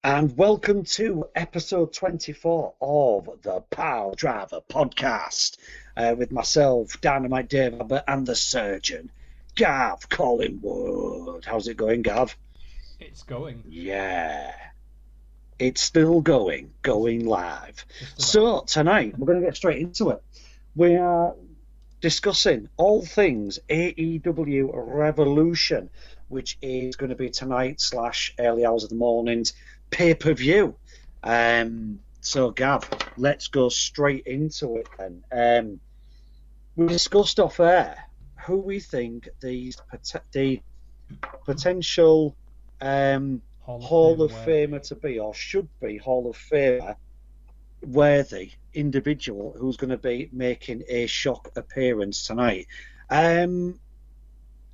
And welcome to episode 24 of the Piledriver Podcast with myself, Dynamite Dave Abbott, and the surgeon, Gav Collingwood. How's it going, Gav? It's going. Yeah, it's still going live. So tonight, we're going to get straight into it. We are discussing all things AEW Revolution, which is going to be tonight / early hours of the mornings pay-per-view. So Gav, let's go straight into it then. We discussed off air who we think the potential Hall of Famer to be, or should be Hall of Famer worthy individual who's going to be making a shock appearance tonight. I'm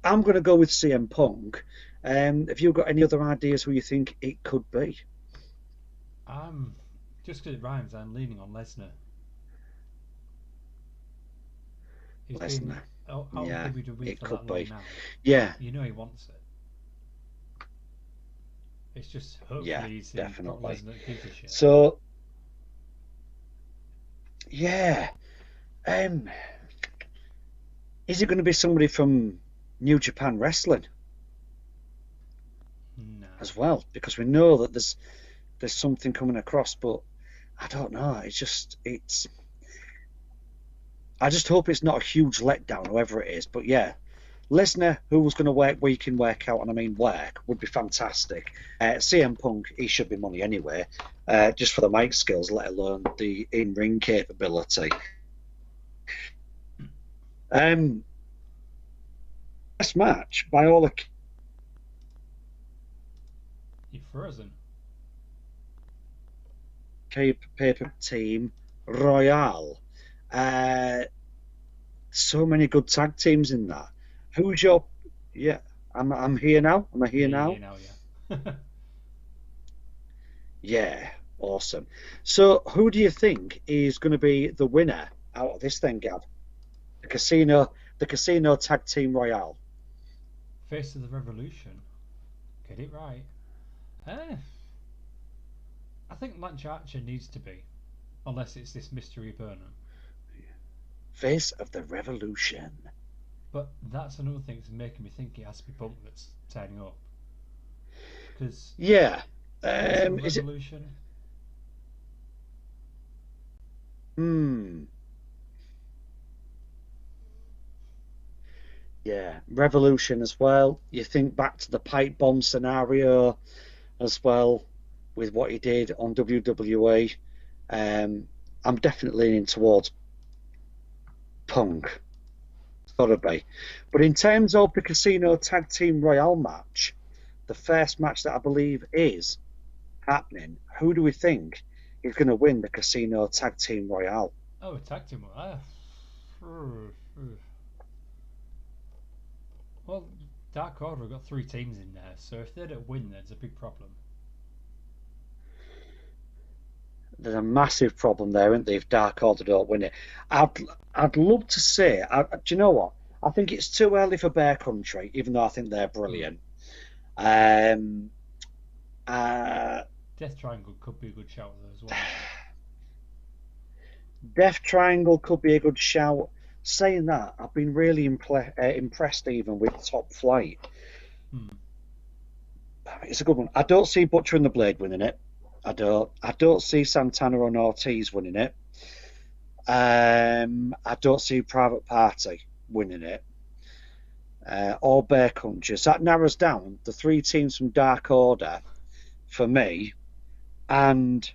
going to go with CM Punk. Have you got any other ideas who you think it could be? Just because it rhymes, I'm leaning on Lesnar. Lesnar. Yeah, it could be. Now. Yeah. You know he wants it. It's just hopefully he's definitely. Lesnar gives a shit. So, yeah. Is it going to be somebody from New Japan Wrestling? No. As well, because we know that there's something coming across, but I don't know. I just hope it's not a huge letdown, whoever it is. But yeah, Lesnar, who was going to work week in, work out, and I mean work, would be fantastic. CM Punk, he should be money anyway, just for the mic skills, let alone the in-ring capability. Best match by all the. You're frozen. Paper Team Royale. So many good tag teams in that. Who's your? Yeah, I'm here now. Am I here now? Here now, yeah. Yeah, awesome. So, who do you think is going to be the winner out of this then, Gav? The Casino Tag Team Royale. Face of the Revolution. Get it right. I think Lance Archer needs to be, unless it's this mystery burner. Face of the Revolution. But that's another thing that's making me think it has to be Punk that's turning up. Because yeah, is Revolution. Yeah, Revolution as well. You think back to the pipe bomb scenario as well, with what he did on WWE. I'm definitely leaning towards Punk. It's got to be. But in terms of the Casino Tag Team Royale match, the first match that I believe is happening, who do we think is going to win the Casino Tag Team Royale? Oh, a tag team. Well, Dark Order have got 3 teams in there, so if they don't win, there's a big problem. There's a massive problem there, isn't there, if Dark Order don't win it? I'd love to say, do you know what? I think it's too early for Bear Country, even though I think they're brilliant. Death Triangle could be a good shout though as well. Death Triangle could be a good shout. Saying that, I've been really impressed even with Top Flight. It's a good one. I don't see Butcher and the Blade winning it. I don't see Santana and Ortiz winning it. I don't see Private Party winning it. Or Bear Country. So that narrows down the 3 teams from Dark Order for me and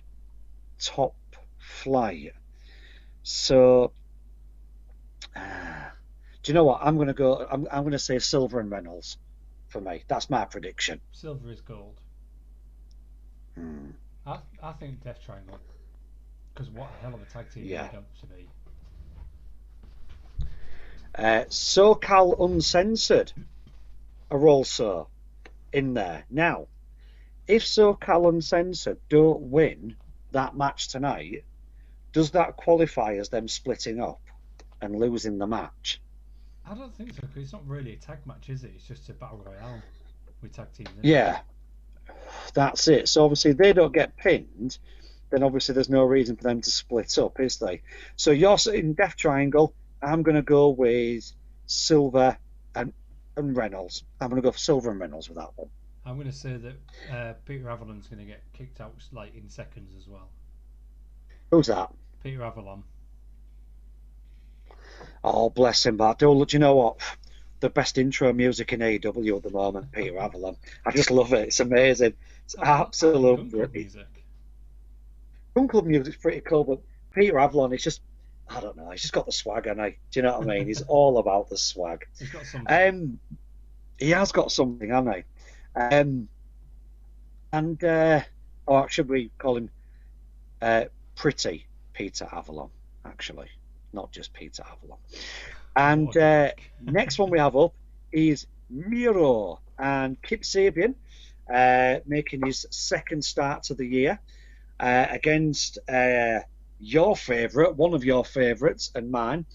Top Flight. So do you know what? I'm going to say Silver and Reynolds for me. That's my prediction. Silver is gold. I think Death Triangle, because what a hell of a tag team they're going to be. SoCal Uncensored are also in there. Now, if SoCal Uncensored don't win that match tonight, does that qualify as them splitting up and losing the match? I don't think so, because it's not really a tag match, is it? It's just a battle royale with tag teams. Yeah. That's it. So obviously if they don't get pinned, then obviously there's no reason for them to split up, is there? So you're in Death Triangle. I'm going to go with Silver and Reynolds. I'm going to go for Silver and Reynolds with that one. I'm going to say that Peter Avalon's going to get kicked out like in seconds as well. Who's that? Peter Avalon. Oh, bless him, but do you know what? The best intro music in AEW at the moment, Peter Avalon. I just love it. It's amazing. It's absolute music. Gun Club music's pretty cool, but Peter Avalon, it's just, I don't know, he's just got the swag, hasn't he? Do you know what I mean? He's all about the swag. He's got something. He has got something, hasn't he? Or should we call him Pretty Peter Avalon, actually, not just Peter Avalon. And next one we have up is Miro and Kip Sabian, making his second start of the year against your favourite, one of your favourites and mine,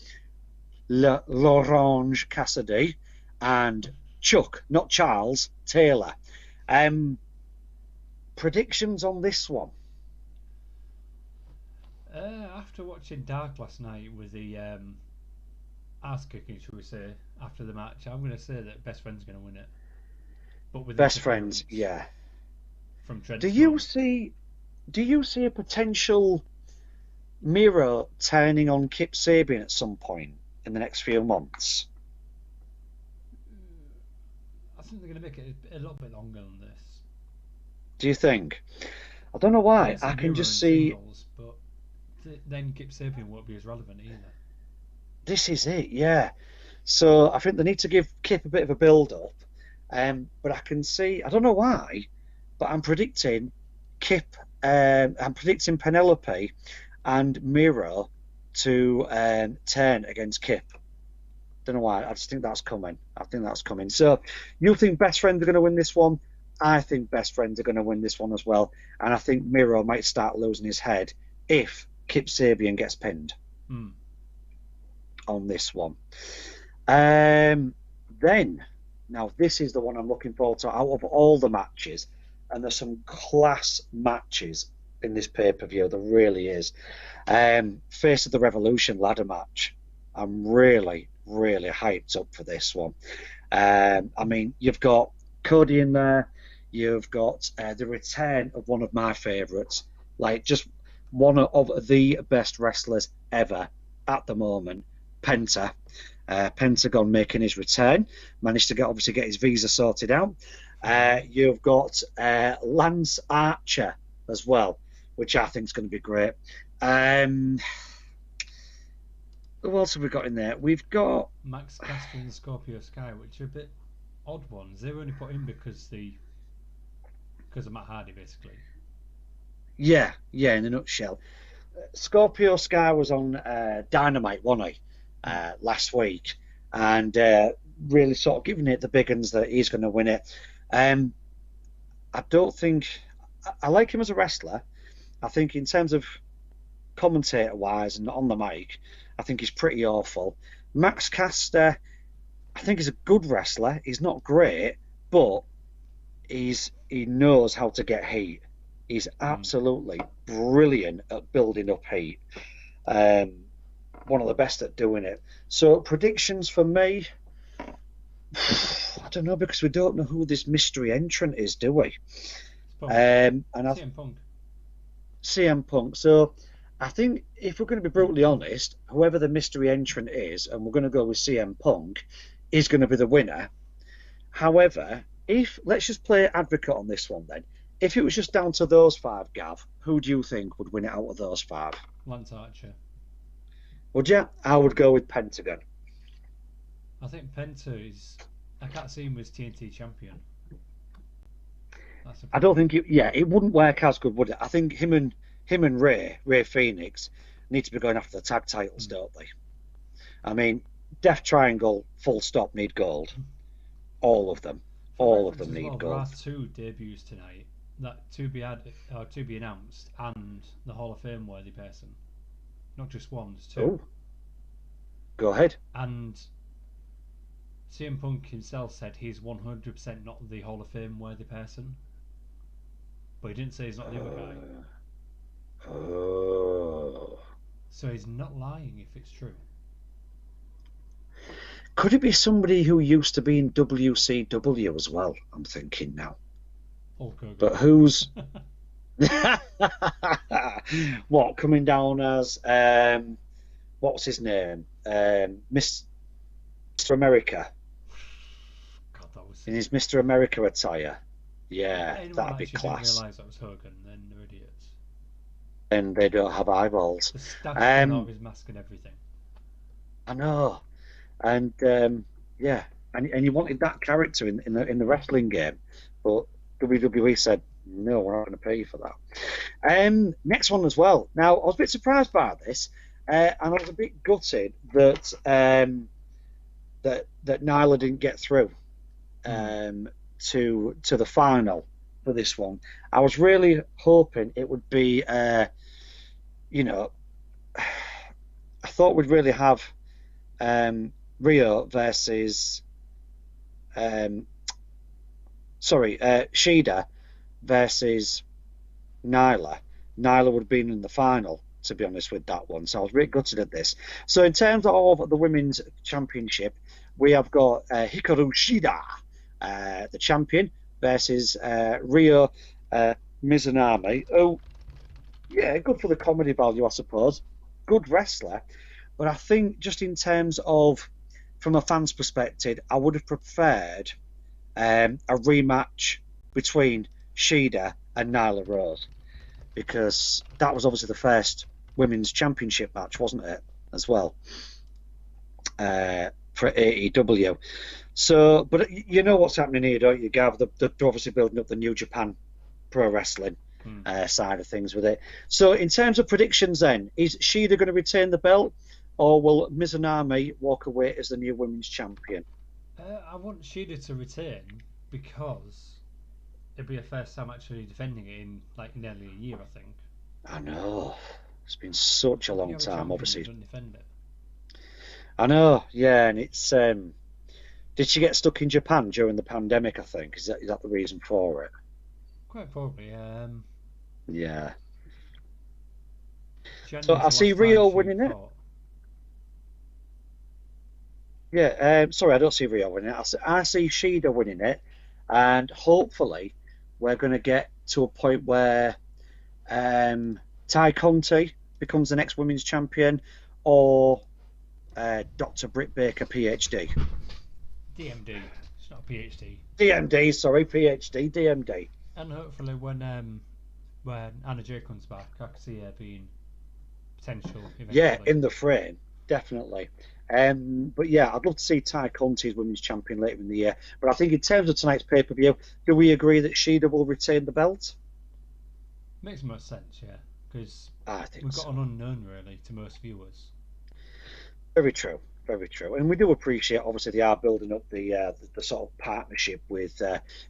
L'Orange Cassidy and Chuck, not Charles, Taylor. Predictions on this one? After watching Dark last night with the ass kicking, shall we say, after the match, I'm going to say that Best Friend's going to win it. But with Best Friends, yeah. From Trent. Do you see a potential Miro turning on Kip Sabian at some point in the next few months? I think they're going to make it a little bit longer than this. Do you think? I don't know why. I can just see. Singles, but then Kip Sabian won't be as relevant either. This is it, yeah. So I think they need to give Kip a bit of a build-up. But I can see. I don't know why, but I'm predicting Kip. I'm predicting Penelope and Miro to turn against Kip. Don't know why. I just think that's coming. So you think Best Friends are going to win this one? I think Best Friends are going to win this one as well. And I think Miro might start losing his head if Kip Sabian gets pinned on this one. Then, now this is the one I'm looking forward to out of all the matches. And there's some class matches in this pay-per-view. There really is. Face of the Revolution ladder match. I'm really, really hyped up for this one. I mean, you've got Cody in there. You've got the return of one of my favourites, like just one of the best wrestlers ever at the moment, Penta. Pentagon making his return. Managed to obviously get his visa sorted out. You've got Lance Archer as well, which I think is going to be great. Who else have we got in there? We've got Max Caster and Scorpio Sky, which are a bit odd ones. They were only put in because of Matt Hardy, basically. Yeah, in a nutshell. Scorpio Sky was on Dynamite, wasn't he, last week, and really sort of giving it the big uns that he's going to win it. I don't think I like him as a wrestler. I think in terms of commentator-wise and on the mic, I think he's pretty awful. Max Caster, I think he's a good wrestler. He's not great, but he knows how to get heat. He's absolutely brilliant at building up heat. One of the best at doing it. So predictions for me, I don't know, because we don't know who this mystery entrant is, do we? CM Punk. CM Punk. So I think if we're going to be brutally honest, whoever the mystery entrant is, and we're going to go with CM Punk, is going to be the winner. However, let's just play advocate on this one then. If it was just down to those five, Gav, who do you think would win it out of those five? Lance Archer. Would you? I would go with Pentagon. I think Penta is. I can't see him as TNT champion. I don't think it wouldn't work as good, would it? I think him and Ray Phoenix need to be going after the tag titles, don't they? I mean, Death Triangle, full stop, need gold. All of them. All of them need gold. There are two debuts tonight that to be announced, and the Hall of Fame worthy person. Not just one, there's two. Ooh. Go ahead. And CM Punk himself said he's 100% not the Hall of Fame worthy person. but he didn't say he's not the other guy. Oh. So he's not lying if it's true. Could it be somebody who used to be in WCW as well? I'm thinking now. Hulk Hogan. But who's what coming down as what's his name? Mr. America. God, that was In his Mr. America attire. Yeah, anyone that'd be actually class. didn't realise that was Hogan, then they're idiots. And they don't have eyeballs. The stash coming out of his mask and everything. I know. And yeah, and you wanted that character in the wrestling game, but WWE said no, we're not going to pay you for that. Next one as well. Now I was a bit surprised by this, and I was a bit gutted that that Nyla didn't get through to the final for this one. I was really hoping it would be, you know, I thought we'd really have Rio versus Shida versus Nyla. Nyla would have been in the final, to be honest, with that one. So I was really gutted at this. So in terms of the women's championship, we have got Hikaru Shida, the champion, versus Rio Mizunami. Oh, yeah, good for the comedy value, I suppose. Good wrestler. But I think just in terms of, from a fan's perspective, I would have preferred a rematch between Shida and Nyla Rose, because that was obviously the first women's championship match, wasn't it, as well, for AEW. So, but you know what's happening here, don't you, Gav? They're obviously building up the New Japan Pro Wrestling side of things with it. So in terms of predictions then, is Shida going to retain the belt, or will Mizunami walk away as the new women's champion? I want Shida to retain because it'd be a first time actually defending it in like nearly a year, I think. I know. It's been such a long time, obviously. Don't defend it. I know, yeah, and it's did she get stuck in Japan during the pandemic, I think? Is that the reason for it? Quite probably, yeah. So I see Rio winning it. Yeah, sorry, I don't see Rio winning it. I see Shida winning it, and hopefully we're going to get to a point where Ty Conti becomes the next women's champion, or Dr. Britt Baker, PhD. DMD. It's not a PhD. DMD, sorry, PhD, DMD. And hopefully when Anna Jay comes back, I can see her being potential eventually. Yeah, in the frame, definitely. But yeah, I'd love to see Ty Conti as women's champion later in the year. But I think in terms of tonight's pay-per-view, do we agree that Shida will retain the belt? Makes most sense, yeah. Because we've got an unknown, really, to most viewers. Very true, very true. And we do appreciate, obviously, they are building up the sort of partnership with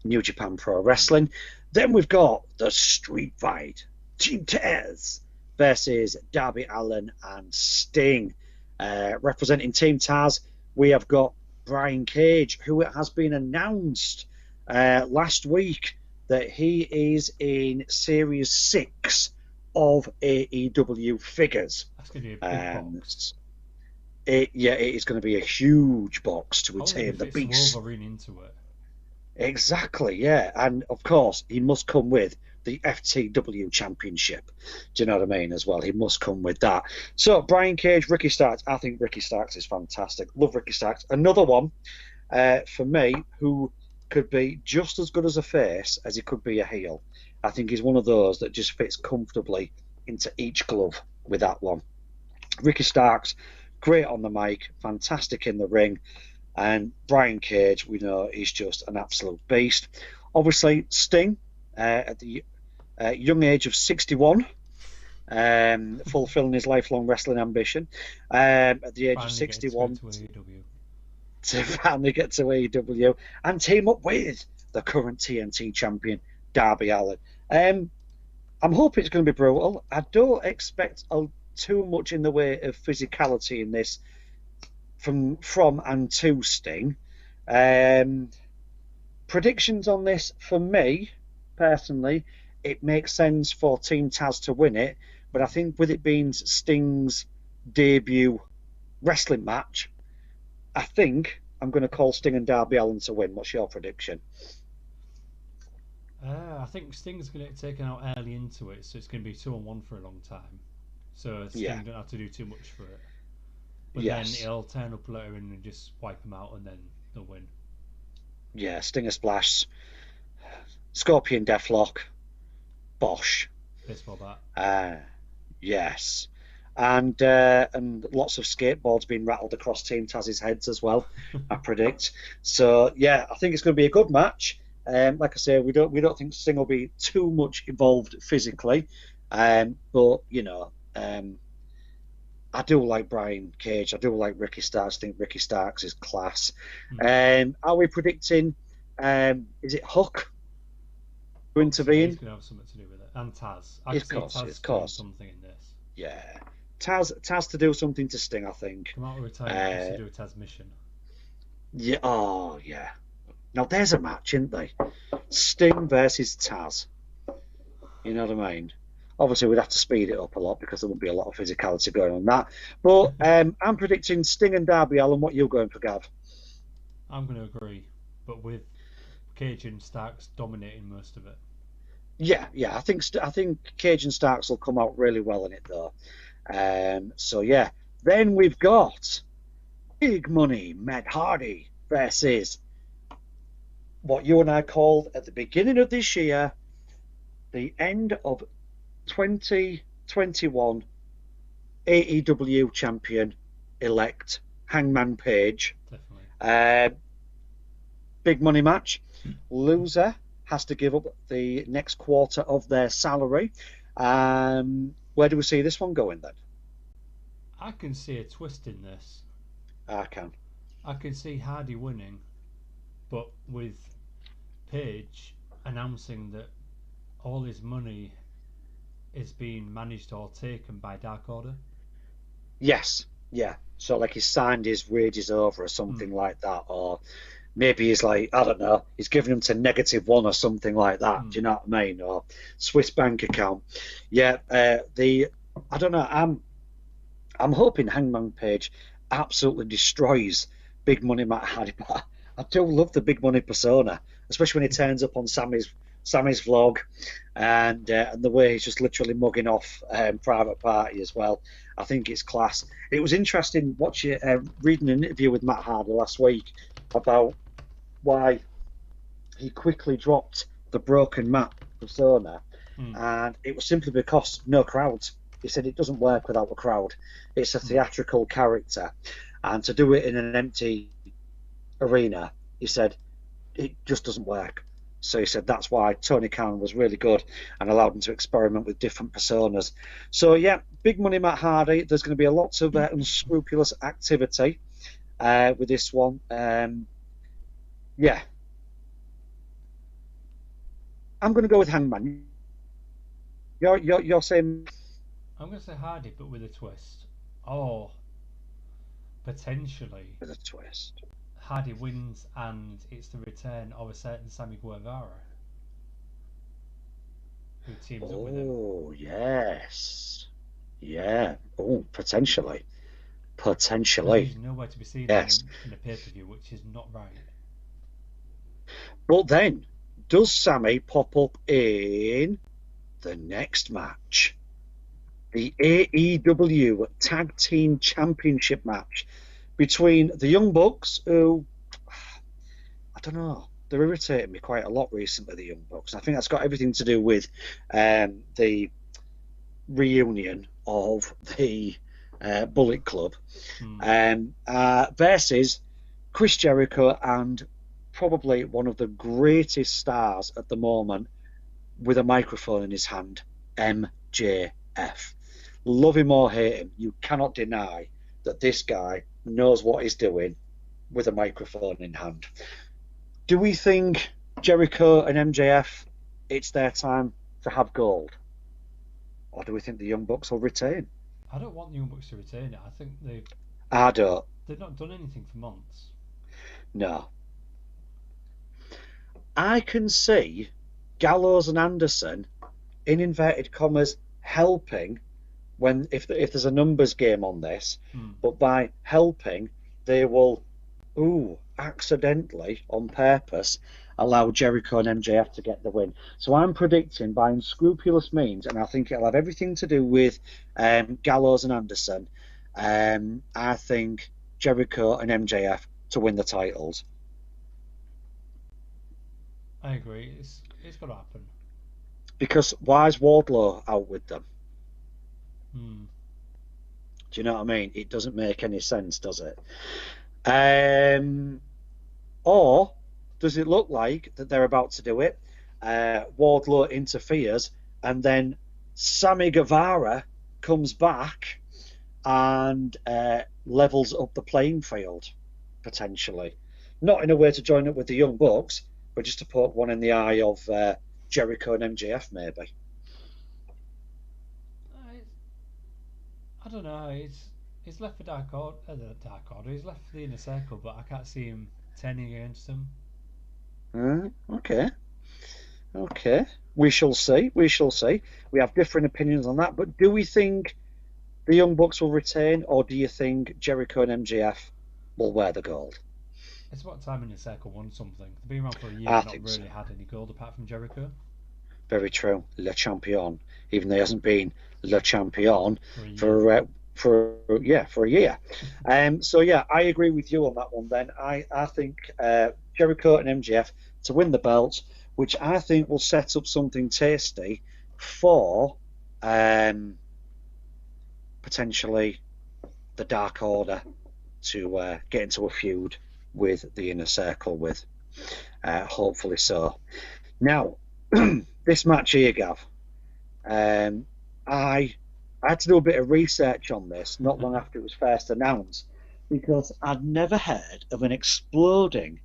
New Japan Pro Wrestling. Then we've got the street fight. Team Taz versus Darby Allin and Sting. Representing Team Taz, we have got Brian Cage, who it has been announced last week that he is in Series 6 of AEW figures. That's going to be a big box. It is going to be a huge box to retain the beast. Wolverine into it. Exactly, yeah. And of course, he must come with the FTW Championship. Do you know what I mean? As well, he must come with that. So, Brian Cage, Ricky Starks. I think Ricky Starks is fantastic. Love Ricky Starks. Another one for me who could be just as good as a face as he could be a heel. I think he's one of those that just fits comfortably into each glove with that one. Ricky Starks, great on the mic, fantastic in the ring. And Brian Cage, we know, is just an absolute beast. Obviously, Sting, at the young age of 61, fulfilling his lifelong wrestling ambition. At the age of 61, to finally get to AEW and team up with the current TNT champion, Darby Allin. I'm hoping it's going to be brutal. I don't expect too much in the way of physicality in this from and to Sting. Predictions on this for me personally it makes sense for Team Taz to win it, but I think with it being Sting's debut wrestling match, I think I'm going to call Sting and Darby Allin to win. What's your prediction? I think Sting's going to get taken out early into it, so it's going to be 2-on-1 for a long time. So Sting don't have to do too much for it. But then it'll turn up later and just wipe him out, and then they'll win. Yeah, Stinger Splash, Scorpion Deathlock, Bosh. Baseball bat. Yes. And lots of skateboards being rattled across Team Taz's heads as well, I predict. So yeah, I think it's going to be a good match. Like I say, we don't think Sting will be too much involved physically, but you know, I do like Brian Cage. I do like Ricky Starks. I think Ricky Starks is class. Are we predicting? Is it Hook to intervene? He's going to have something to do with it, and Taz. Of course. Something in this. Yeah, Taz to do something to Sting, I think. Come out with retirement to do a Taz mission. Yeah. Oh, yeah. Now there's a match, isn't there? Sting versus Taz. You know what I mean? Obviously, we'd have to speed it up a lot because there would be a lot of physicality going on that. But I'm predicting Sting and Darby Allin. What are you going for, Gav? I'm going to agree, but with Cage and Starks dominating most of it. Yeah. I think Cage and Starks will come out really well in it, though. So yeah. Then we've got Big Money Matt Hardy versus what you and I called at the beginning of this year the end of 2021 AEW champion elect Hangman Page. Definitely. Big money match. Loser has to give up the next quarter of their salary. Where do we see this one going then? I can see a twist in this. I can. I can see Hardy winning, but with Page announcing that all his money is being managed or taken by Dark Order. Yes, yeah. So like he's signed his wages over or something like that, or maybe he's like, I don't know, he's giving them to -1 or something like that. Do you know what I mean? Or Swiss bank account. Yeah. I don't know. I'm hoping Hangman Page absolutely destroys Big Money Matt Hardy, but I do love the Big Money persona, especially when he turns up on Sammy's vlog, and the way he's just literally mugging off Private Party as well. I think it's class. It was interesting reading an interview with Matt Hardy last week about why he quickly dropped the Broken Matt persona, and it was simply because no crowds. He said it doesn't work without a crowd. It's a theatrical character, and to do it in an empty arena, he said, it just doesn't work. So he said that's why Tony Khan was really good and allowed him to experiment with different personas. So yeah, Big Money Matt Hardy. There's going to be a lot of unscrupulous activity with this one. Yeah, I'm going to go with Hangman. You're saying? I'm going to say Hardy, but with a twist. Or potentially With a twist. Hardy wins and it's the return of a certain Sammy Guevara, who teams up with him. Oh, yes. Yeah. Oh, potentially. He's nowhere to be seen Yes. in a pay-per-view, which is not right. But then, does Sammy pop up in the next match? The AEW Tag Team Championship match between the Young Bucks, who, I don't know, they're irritating me quite a lot recently, the Young Bucks. I think that's got everything to do with the reunion of the Bullet Club versus Chris Jericho and probably one of the greatest stars at the moment with a microphone in his hand, MJF. Love him or hate him, you cannot deny that this guy knows what he's doing with a microphone in hand. Do we think Jericho and MJF, it's their time to have gold? Or do we think the Young Bucks will retain? I don't want the Young Bucks to retain it. I think they've not done anything for months. No. I can see Gallows and Anderson in inverted commas, helping if there's a numbers game on this, but by helping, they will, accidentally, on purpose, allow Jericho and MJF to get the win. So I'm predicting by unscrupulous means, and I think it'll have everything to do with Gallows and Anderson, I think Jericho and MJF to win the titles. I agree. It's got to happen. Because why is Wardlow out with them? Do you know what I mean? It doesn't make any sense, does it? Or does it look like that they're about to do it? Wardlow interferes, and then Sammy Guevara comes back and levels up the playing field, potentially. Not in a way to join up with the Young Bucks, but just to put one in the eye of Jericho and MJF, maybe. I don't know. He's left for Dark Order. He's left for the Inner Circle, but I can't see him turning against him. Okay. We shall see. We have different opinions on that, but do we think the Young Bucks will retain, or do you think Jericho and MJF will wear the gold? It's about time Inner Circle won something. They've been around for a year and not really had any gold apart from Jericho. Very true. Le Champion, even though he hasn't been Le Champion for a year. So yeah, I agree with you on that one. Then I think Jericho and MJF to win the belts, which I think will set up something tasty for potentially the Dark Order to get into a feud with the Inner Circle with. Hopefully so. Now, this match here, Gav, I had to do a bit of research on this not long after it was first announced, because I'd never heard of an exploding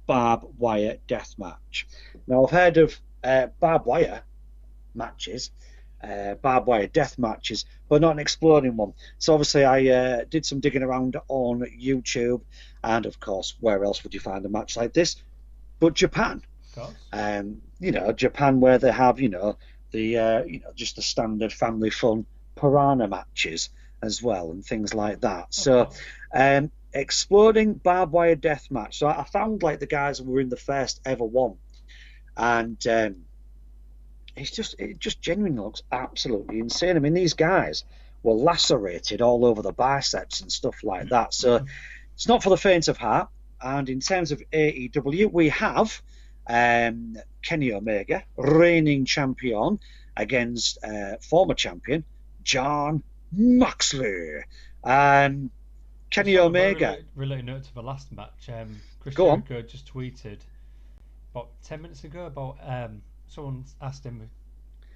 barbed wire death match. Now, I've heard of barbed wire matches, barbed wire death matches, but not an exploding one. So obviously I did some digging around on YouTube, and of course, where else would you find a match like this but Japan? Japan, where they have just the standard family fun piranha matches as well and things like that. So exploding barbed wire death match. So I found like the guys who were in the first ever one, and it just genuinely looks absolutely insane. I mean, these guys were lacerated all over the biceps and stuff like that. So it's not for the faint of heart. And in terms of AEW, we have Kenny Omega, reigning champion, against former champion Jon Moxley. Kenny Omega. Related note to the last match, Chris Go on. Jericho just tweeted about 10 minutes ago about someone asked him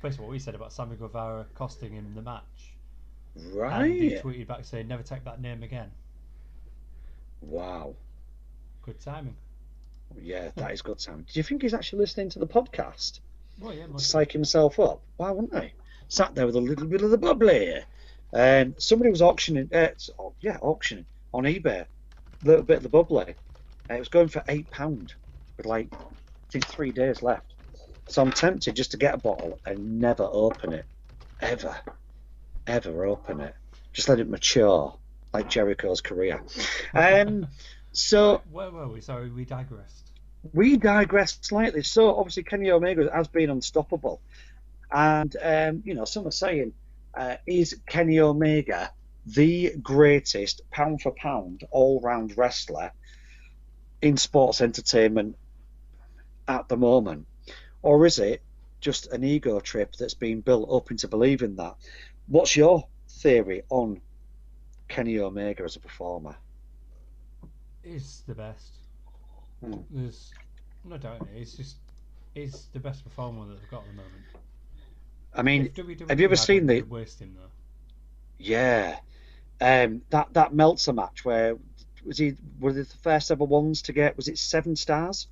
first of all what he said about Sammy Guevara costing him the match. Right. And he tweeted back saying, "Never take that name again." Wow. Good timing. Yeah, that is good timing. Do you think he's actually listening to the podcast? Well, yeah, psych himself up. Why wouldn't he? Sat there with a little bit of the bubbly. Somebody was auctioning on eBay a little bit of the bubbly. It was going for £8 with I think 3 days left. So I'm tempted just to get a bottle and never open it. Ever open it. Just let it mature, like Jericho's career. So where were we? Sorry, we digressed. We digressed slightly. So obviously Kenny Omega has been unstoppable, and some are saying, is Kenny Omega the greatest pound for pound all-round wrestler in sports entertainment at the moment, or is it just an ego trip that's been built up into believing that? What's your theory on Kenny Omega as a performer? Is the best. There's no doubt in it. It's the best performer that they've got at the moment. I mean, have you ever seen the waste him though? Yeah, that Meltzer match where were they the first ever ones to get? Was it 7 stars?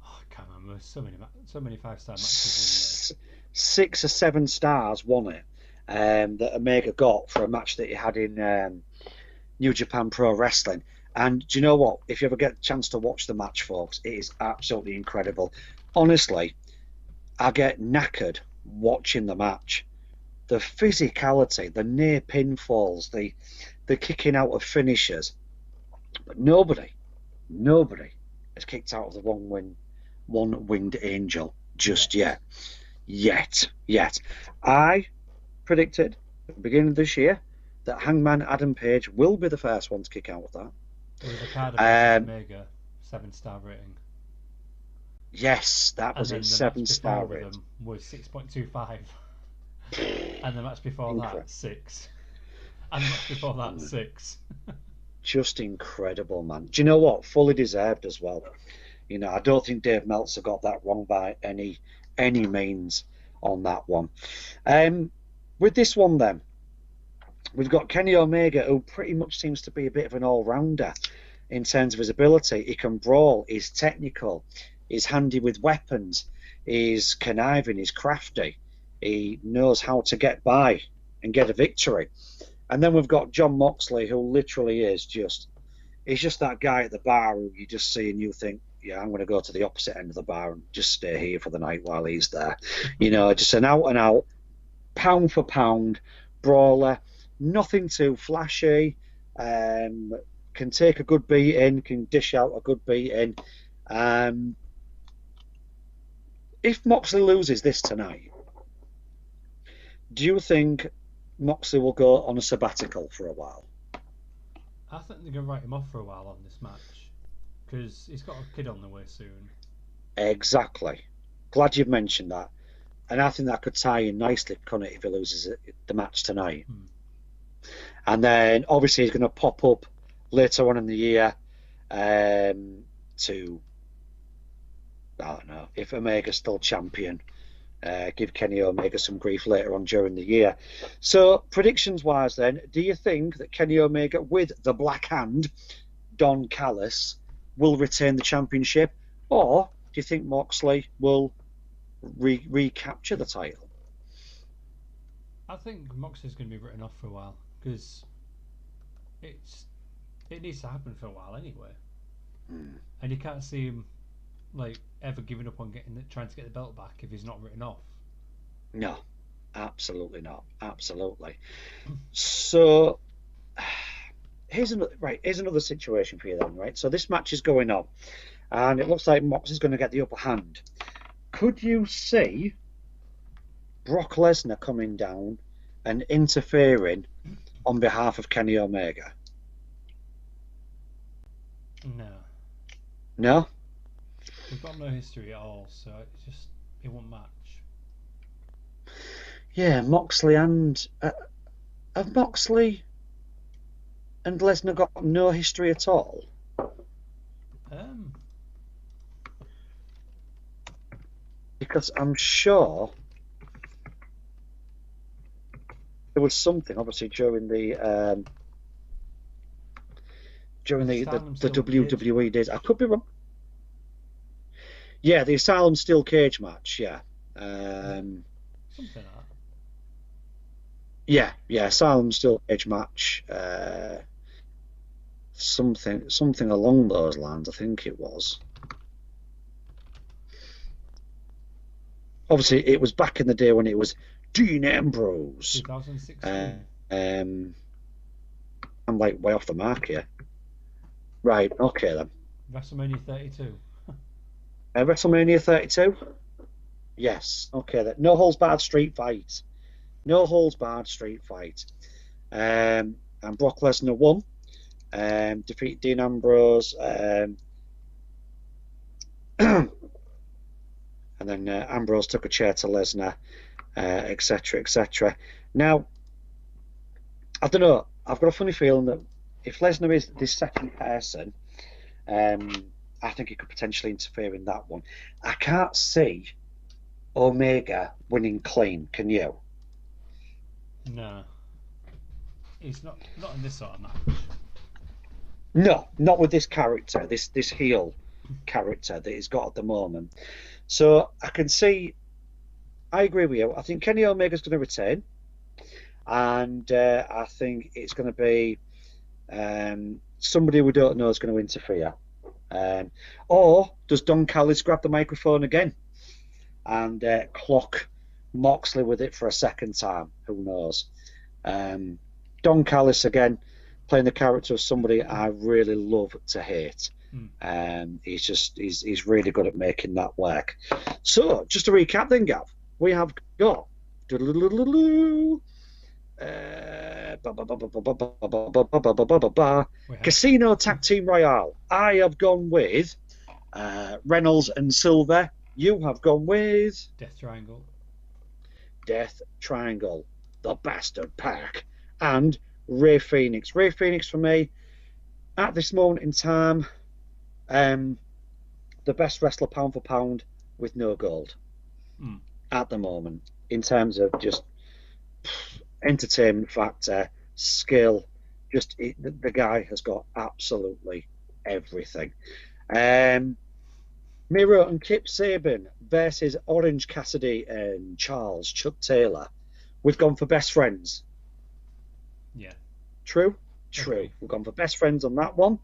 Oh, I can't remember. So many 5-star matches. 6 or 7 stars won it. That Omega got for a match that he had in New Japan Pro Wrestling. And do you know what? If you ever get a chance to watch the match, folks, it is absolutely incredible. Honestly, I get knackered watching the match. The physicality, the near pinfalls, the kicking out of finishers. But nobody has kicked out of the one-winged angel just yet. I predicted at the beginning of this year that Hangman Adam Page will be the first one to kick out of that. It was Okada versus Omega, 7-star rating. Yes, that was a 7-star rating. Was 6.25. And the match before that, 6. And the match before that, 6. Just incredible, man. Do you know what? Fully deserved as well. You know, I don't think Dave Meltzer got that wrong by any means on that one. With this one then, we've got Kenny Omega, who pretty much seems to be a bit of an all-rounder in terms of his ability. He can brawl, he's technical, he's handy with weapons, he's conniving, he's crafty, he knows how to get by and get a victory. And then we've got Jon Moxley, who literally is he's just that guy at the bar who you just see and you think, yeah, I'm going to go to the opposite end of the bar and just stay here for the night while he's there. You know, just an out-and-out, pound-for-pound brawler, nothing too flashy, can take a good beating, can dish out a good beating. If Moxley loses this tonight, do you think Moxley will go on a sabbatical for a while? I think they're going to write him off for a while on this match because he's got a kid on the way soon. Exactly. Glad you've mentioned that. And I think that could tie in nicely, couldn't it, if he loses the match tonight. And then obviously he's going to pop up later on in the year to, I don't know, if Omega's still champion, give Kenny Omega some grief later on during the year. So predictions wise then, do you think that Kenny Omega with the Black Hand, Don Callis, will retain the championship, or do you think Moxley will recapture the title? I think Moxley's going to be written off for a while because it needs to happen for a while anyway. And you can't see him like ever giving up on trying to get the belt back if he's not written off. No, absolutely not. Absolutely. So here's another situation for you then, right? So this match is going on, and it looks like Mox is going to get the upper hand. Could you see Brock Lesnar coming down and interfering on behalf of Kenny Omega? No. No? We've got no history at all, so it won't match. Yeah, Moxley and... have Moxley and Lesnar got no history at all? Because I'm sure there was something, obviously, during the WWE days. I could be wrong. Yeah, the Asylum Steel Cage match. Yeah. Something like that. Yeah, Asylum Steel Cage match. Something along those lines, I think it was. Obviously, it was back in the day when it was Dean Ambrose. 2016. I'm like way off the mark here. Right, okay then. WrestleMania 32. WrestleMania 32? Yes, okay then. No holds barred street fight. And Brock Lesnar won. Defeated Dean Ambrose. And then Ambrose took a chair to Lesnar, etc., etc. Now, I don't know. I've got a funny feeling that if Lesnar is this second person, I think he could potentially interfere in that one. I can't see Omega winning clean. Can you? No. He's not in this sort of match. No, not with this character, this heel character that he's got at the moment. So I can see, I agree with you. I think Kenny Omega's going to retain, and I think it's going to be somebody we don't know is going to interfere. Or does Don Callis grab the microphone again and clock Moxley with it for a second time. Who knows? Don Callis again, playing the character of somebody I really love to hate. He's really good at making that work. So, just to recap then, Gav, we have got Casino Tag Team Royale. I have gone with Reynolds and Silver. You have gone with Death Triangle. Death Triangle, the Bastard Pack, and Ray Phoenix. Ray Phoenix for me, at this moment in time, the best wrestler pound for pound with no gold at the moment, in terms of just entertainment factor, skill. The guy has got absolutely everything. Miro and Kip Sabian versus Orange Cassidy and Charles Chuck Taylor. We've gone for best friends. Yeah. True? Okay. We've gone for best friends on that one.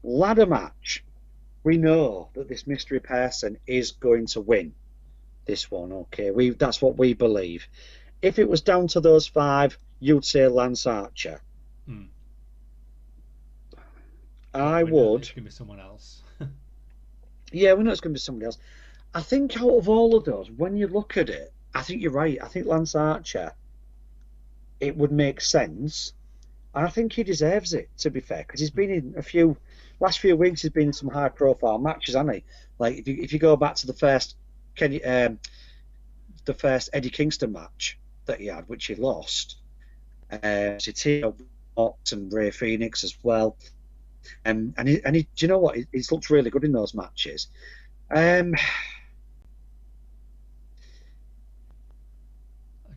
Ladder match. We know that this mystery person is going to win this one. Okay, that's what we believe. If it was down to those 5, you'd say Lance Archer. I would. It's going to be someone else. Yeah, we know it's going to be somebody else. I think out of all of those, when you look at it, I think you're right. I think Lance Archer, it would make sense. And I think he deserves it, to be fair, because he's been in last few weeks, he's been in some high-profile matches, hasn't he? Like, if you go back to the first Eddie Kingston match that he had, which he lost, Tito Mox and Ray Phoenix as well. And do you know what? He's looked really good in those matches. I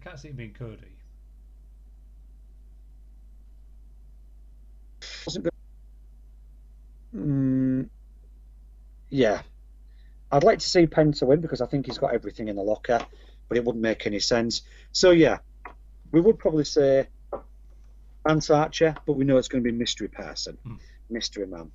can't see it being Cody. Yeah. I'd like to see Penta win because I think he's got everything in the locker, but it wouldn't make any sense. So, yeah, we would probably say Lance Archer, but we know it's going to be Mystery Person. Mystery Man.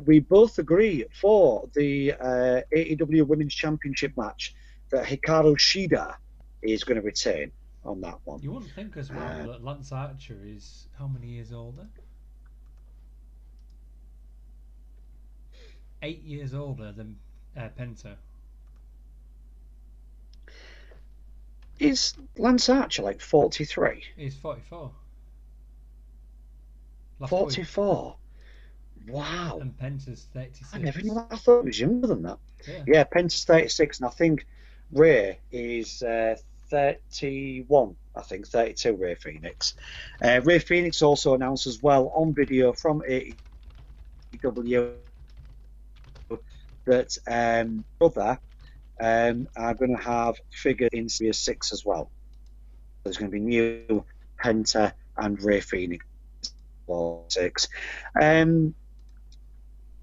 We both agree for the AEW Women's Championship match that Hikaru Shida is going to retain on that one. You wouldn't think as well that Lance Archer is how many years older? 8 years older than Penta. Is Lance Archer like 43? He's 44. 44? Wow. And Penta's 36. I never knew that. I thought he was younger than that. Yeah, Penta's 36, and I think Ray is 31. I think 32, Ray Phoenix. Ray Phoenix also announced as well on video from AEW that brother are going to have figures in Series 6 as well. There's going to be new Penta and Ray Phoenix 6.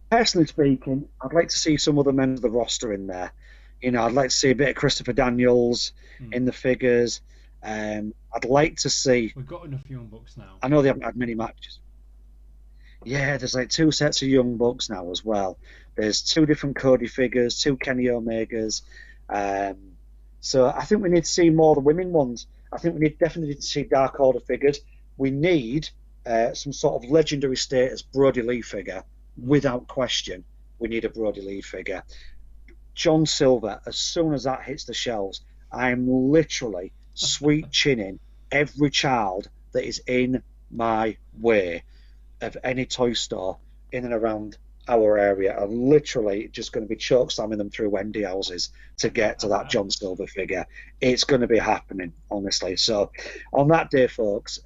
Personally speaking, I'd like to see some other men of the roster in there. You know, I'd like to see a bit of Christopher Daniels in the figures. I'd like to see... We've got enough Young Bucks now. I know they haven't had many matches. Yeah, there's like 2 sets of Young Bucks now as well. There's 2 different Cody figures, 2 Kenny Omegas. So I think we need to see more of the women ones. I think we definitely need to see Dark Order figures. We need some sort of legendary status Brody Lee figure. Without question, we need a Brody Lee figure. John Silver, as soon as that hits the shelves, I am literally sweet chinning every child that is in my way of any toy store in and around our area. I'm literally just going to be choke slamming them through Wendy houses to get to that John Silver figure. It's going to be happening, honestly. So on that day, folks,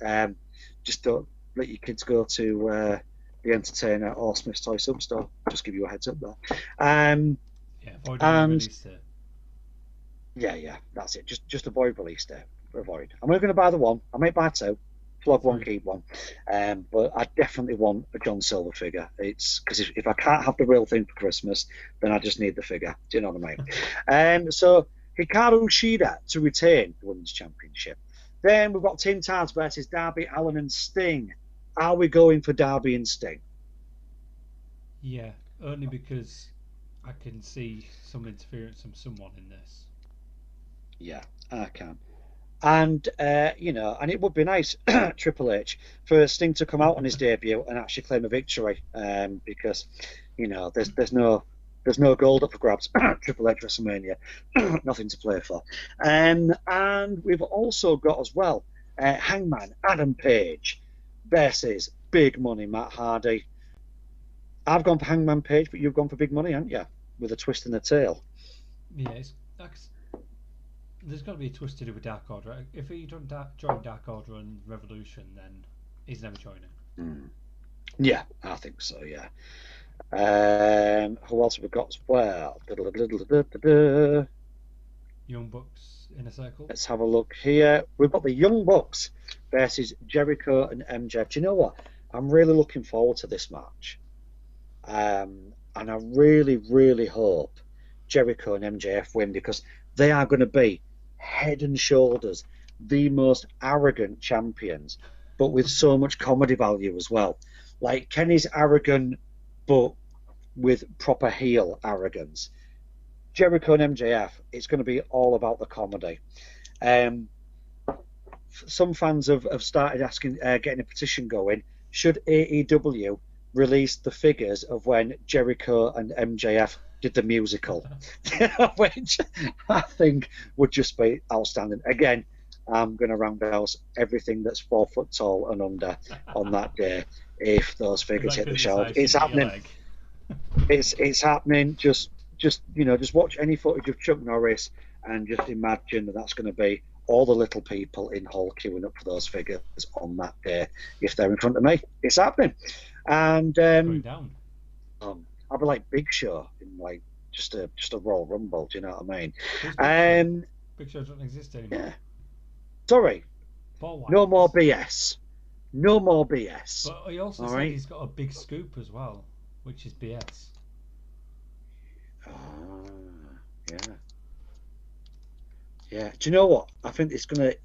just don't let your kids go to the Entertainer or Smith's Toy Superstore. Just give you a heads up there. Release it. Yeah, that's it. Just avoid release day. Avoid. I'm only going to buy the one. I might buy 2. Flog one, keep one. But I definitely want a John Silver figure. It's because if I can't have the real thing for Christmas, then I just need the figure. Do you know what I mean? So Hikaru Shida to retain the Women's Championship. Then we've got Tim Taz versus Darby Allin and Sting. Are we going for Darby and Sting? Yeah, only because I can see some interference from someone in this. Yeah, I can. And, and it would be nice, Triple H, for Sting to come out on his debut and actually claim a victory, because, there's no gold up for grabs. Triple H Wrestlemania, nothing to play for. And we've also got as well Hangman Adam Page versus Big Money Matt Hardy. I've gone for Hangman Page, but you've gone for Big Money, haven't you? With a twist in the tail. Yeah, there's got to be a twist to do with Dark Order. If he don't join Dark Order and Revolution, then he's never joining. Yeah, I think so, yeah. Who else have we got as well? Young Bucks Inner Circle. Let's have a look here. We've got the Young Bucks versus Jericho and MJF. Do you know what? I'm really looking forward to this match. And I really, really hope Jericho and MJF win, because they are going to be head and shoulders the most arrogant champions, but with so much comedy value as well. Like, Kenny's arrogant, but with proper heel arrogance. Jericho and MJF, it's going to be all about the comedy. Some fans have started asking, getting a petition going. Should AEW release the figures of when Jericho and MJF did the musical, which I think would just be outstanding. Again, I'm going to roundhouse everything that's 4 foot tall and under on that day if those figures hit the shelves. It's happening. It's happening. Just watch any footage of Chuck Norris and just imagine that's going to be all the little people in Hull queuing up for those figures on that day if they're in front of me. It's happening. And I'll be like Big Show in like just a Royal Rumble. Do you know what I mean? Big Show doesn't exist anymore. Yeah. Sorry. No more BS. No more BS. But he also said he's got a big scoop as well, which is BS. Yeah. Yeah. Do you know what? I think there's going to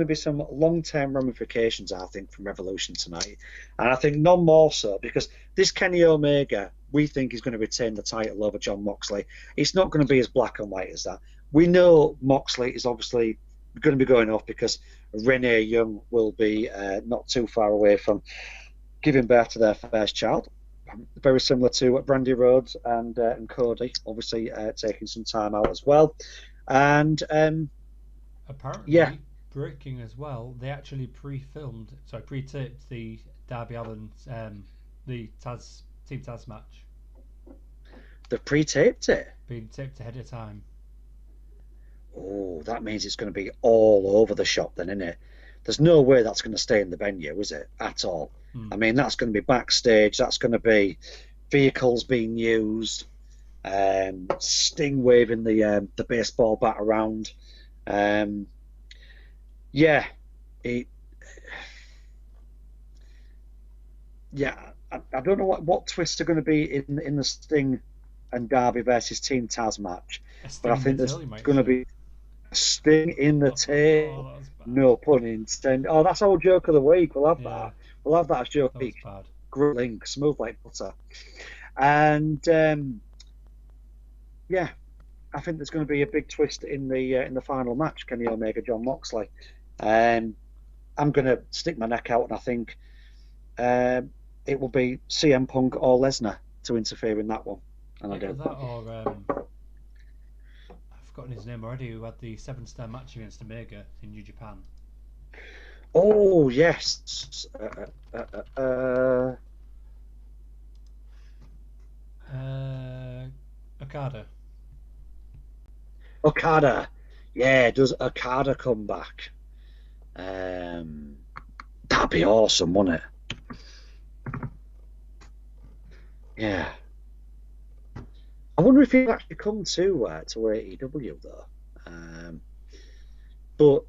be some long-term ramifications, I think, from Revolution tonight. And I think none more so, because this Kenny Omega, we think, is going to retain the title over Jon Moxley. It's not going to be as black and white as that. We know Moxley is obviously going to be going off because Renee Young will be not too far away from giving birth to their first child. Very similar to Brandy Rhodes and Cody, obviously taking some time out as well. And apparently, breaking as well, they actually pre-taped the Darby Allin, the Team Taz match. They pre-taped it? Being taped ahead of time. Oh, that means it's going to be all over the shop then, isn't it? There's no way that's going to stay in the venue, is it? At all. I mean, that's going to be backstage. That's going to be vehicles being used, Sting waving the baseball bat around. I don't know what twists are going to be in the Sting and Darby versus Team Taz match, but I think there's going to be a Sting in the tail. No pun intended. Oh, that's our joke of the week. We'll have that. We'll have that as joke of the week. Grilling, smooth like butter. And I think there's going to be a big twist in the final match, Kenny Omega, Jon Moxley. I'm going to stick my neck out, and I think it will be CM Punk or Lesnar to interfere in that one. And I don't. That or I've forgotten his name already. Who had the 7-star match against Omega in New Japan? Oh yes. Okada. Yeah, does Okada come back? That'd be awesome, wouldn't it? Yeah. I wonder if he'd actually come to AEW though. But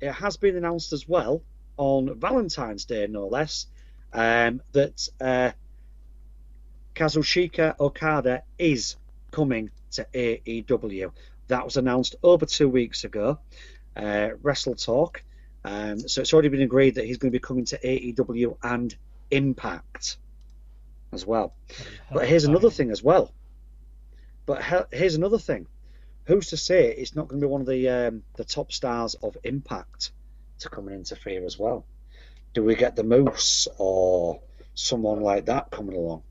it has been announced as well on Valentine's Day, no less, that Kazuchika Okada is coming to AEW. That was announced over 2 weeks ago. Wrestle Talk. So it's already been agreed that he's going to be coming to AEW and Impact as well. But here's another thing as well. Here's another thing. who's to say it's not going to be one of the top stars of Impact to come and interfere as well? Do we get the Moose or someone like that coming along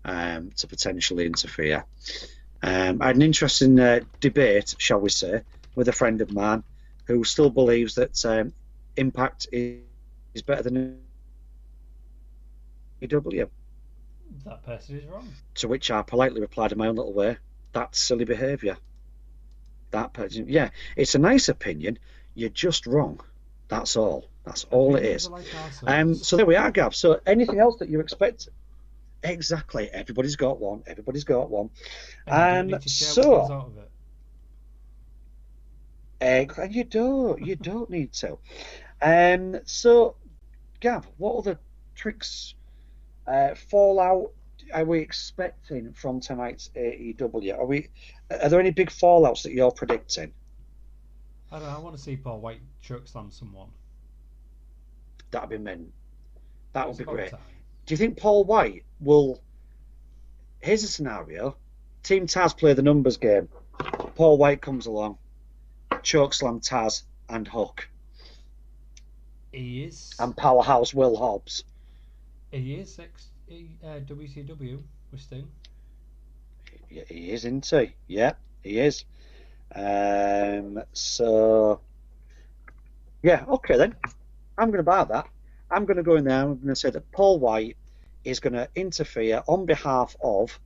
to potentially interfere? I had an interesting debate, shall we say, with a friend of mine who still believes that Impact is better than AEW. That person is wrong. To which I politely replied in my own little way, that's silly behaviour. That person, yeah, it's a nice opinion. You're just wrong. That's all. That's all it is. Like so there we are, Gav. So anything else that you expect? Exactly. Everybody's got one. Everybody's got one. So. And you don't need to. So, Gav, what other tricks, fallout are we expecting from tonight's AEW? Are there any big fallouts that you're predicting? I don't know. I want to see Paul White chokeslam someone. That'd be mint. That would be great. Time. Do you think Paul White will? Here's a scenario: Team Taz play the numbers game. Paul White comes along, chokeslam Taz and Hook. He is. And Powerhouse Will Hobbs. He is WCW with Sting. Yeah, he is, isn't he? Yeah, he is. So, yeah, okay then. I'm going to buy that. I'm going to go in there and I'm going to say that Paul White is going to interfere on behalf of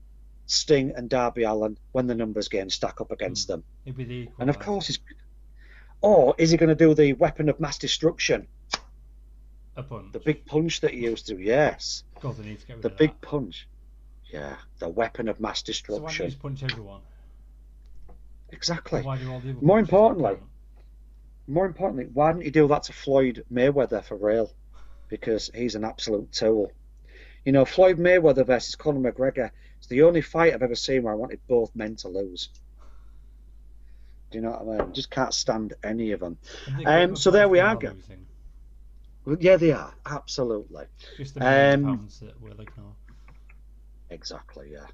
Sting and Darby Allin when the numbers game stack up against them. He'll be the and of course he's... Or is he going to do the weapon of mass destruction? A punch. The big punch that he used to, yes. God, they need to get rid the of big that. Punch. Yeah, the weapon of mass destruction. So why don't you just punch everyone? Exactly. Why do all the other More punches importantly, why didn't you do that to Floyd Mayweather for real? Because he's an absolute tool. You know, Floyd Mayweather versus Conor McGregor is the only fight I've ever seen where I wanted both men to lose. Do you know what I mean? Just can't stand any of them. So there we are. Yeah, they are. Absolutely. Just the £1,000,000 that we'll ignore. Exactly, yeah.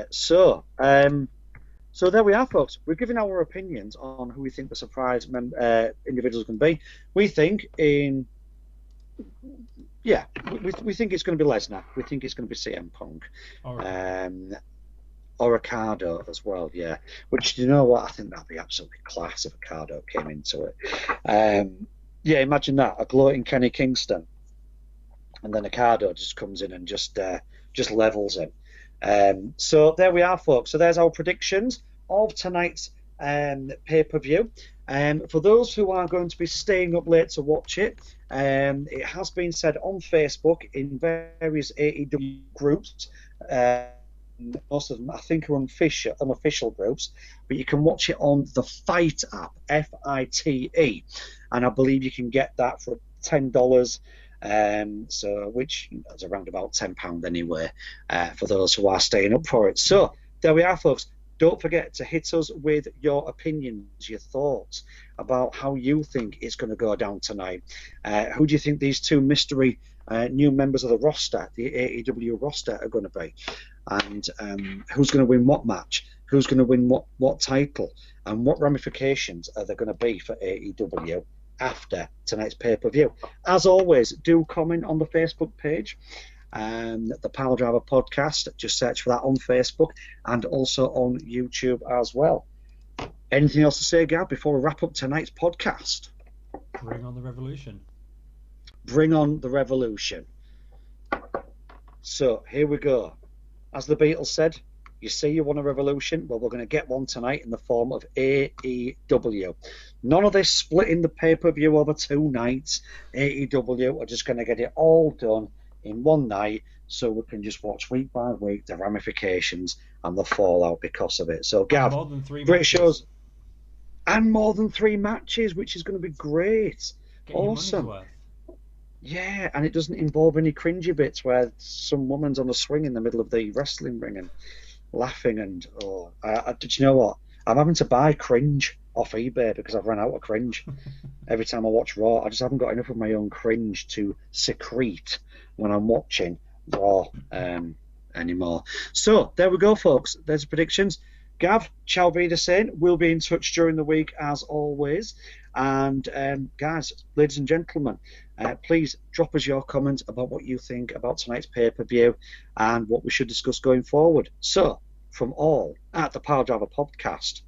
So there we are, folks. We're giving our opinions on who we think the surprise individuals can be. We think we think it's going to be Lesnar. We think it's going to be CM Punk. Or Ricardo as well, yeah. Which, you know what? I think that'd be absolutely class if Ricardo came into it. Yeah, imagine that, a gloating Kenny Kingston, and then Ricardo just comes in and just levels him. So there we are, folks. So there's our predictions of tonight's pay-per-view. For those who are going to be staying up late to watch it, it has been said on Facebook in various AEW groups. Most of them, I think, are unofficial groups, but you can watch it on the Fight app, FITE, and I believe you can get that for $10. So which is around about £10 anyway, for those who are staying up for it. So there we are, folks. Don't forget to hit us with your opinions, your thoughts about how you think it's going to go down tonight. Who do you think these two mystery new members of the roster, the AEW roster, are going to be? And who's going to win what match? Who's going to win what title? And what ramifications are there going to be for AEW after tonight's pay-per-view? As always, do comment on the Facebook page, the Piledriver Podcast. Just search for that on Facebook and also on YouTube as well. Anything else to say, Gab, before we wrap up tonight's podcast? Bring on the revolution. Bring on the revolution. So here we go. As the Beatles said, you say you want a revolution, well, we're going to get one tonight in the form of AEW. None of this splitting the pay-per-view over 2 nights. AEW are just going to get it all done in one night, so we can just watch week by week the ramifications and the fallout because of it. So, Gav, more than 3 great matches. shows. And more than 3 matches, which is going to be great. Get awesome. Your money's worth. Yeah, and it doesn't involve any cringy bits where some woman's on a swing in the middle of the wrestling ring and laughing and did you know what? I'm having to buy cringe off eBay because I've run out of cringe. Every time I watch Raw, I just haven't got enough of my own cringe to secrete when I'm watching Raw anymore. So there we go, folks. There's the predictions. Gav, shall be the same. We'll be in touch during the week as always. And guys, ladies and gentlemen, please drop us your comments about what you think about tonight's pay-per-view and what we should discuss going forward. So, from all at the Piledriver Podcast,